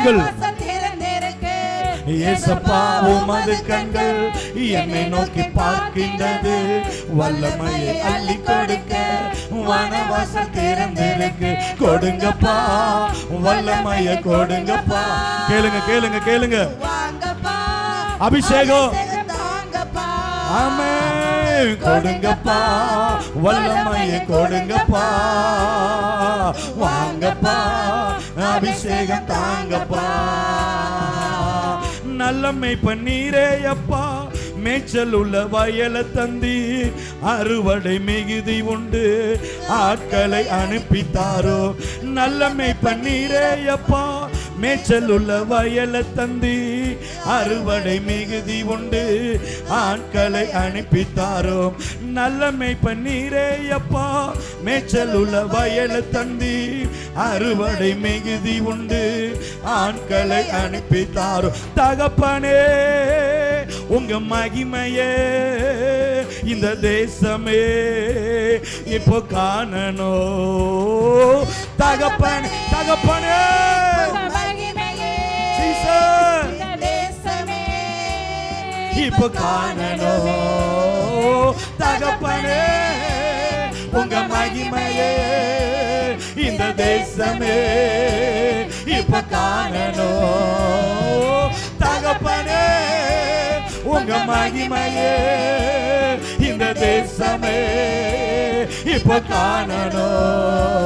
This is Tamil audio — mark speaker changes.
Speaker 1: கண்கள் ஏசப்பா உமது கண்கள் என்னை நோக்கி பார்க்கின்றது. வல்லமையை அள்ளி கொடுக்க வானவாசல் திறந்திருக்கு. கொடுங்கப்பா வல்லமையை கொடுங்கப்பா. கேளுங்க கேளுங்க கேளுங்க. அபிஷேகம் ஆமென். கொடுங்கப்பா வல்லமையை கொடுங்கப்பா. வாங்கப்பா அபிஷேகம் தாங்கப்பா. நல்லமை பண்ணீரே அப்பா, மேய்ச்சல் உள்ள வயல தந்தி. அறுவடை மிகுதி உண்டு, ஆட்களை அனுப்பித்தாரோ. நல்லமை பண்ணீரே அப்பா, மேய்ச்சல் உள்ள வயல தந்தி. அறுவடை மிகுதி உண்டு, ஆட்களை அனுப்பித்தாரோ. நல்லமை பண்ணீரே அப்பா, மேய்ச்சல் உள்ள வயல தந்தி. அறுவடை மிகுதி உண்டு, ஆட்களை அனுப்பித்தாரோ. தகப்பனே உங்க மகிமையே இந்த தேசமே இப்போ காணணும். தகப்பனே தகப்பனே இப்போ காணணும். தகப்பனே உங்க மகிமையே இந்த தேசமே இப்போ காணணும். தகப்பனே உங்க மகிமையே இந்த தேசமே இப்போ காணணும்.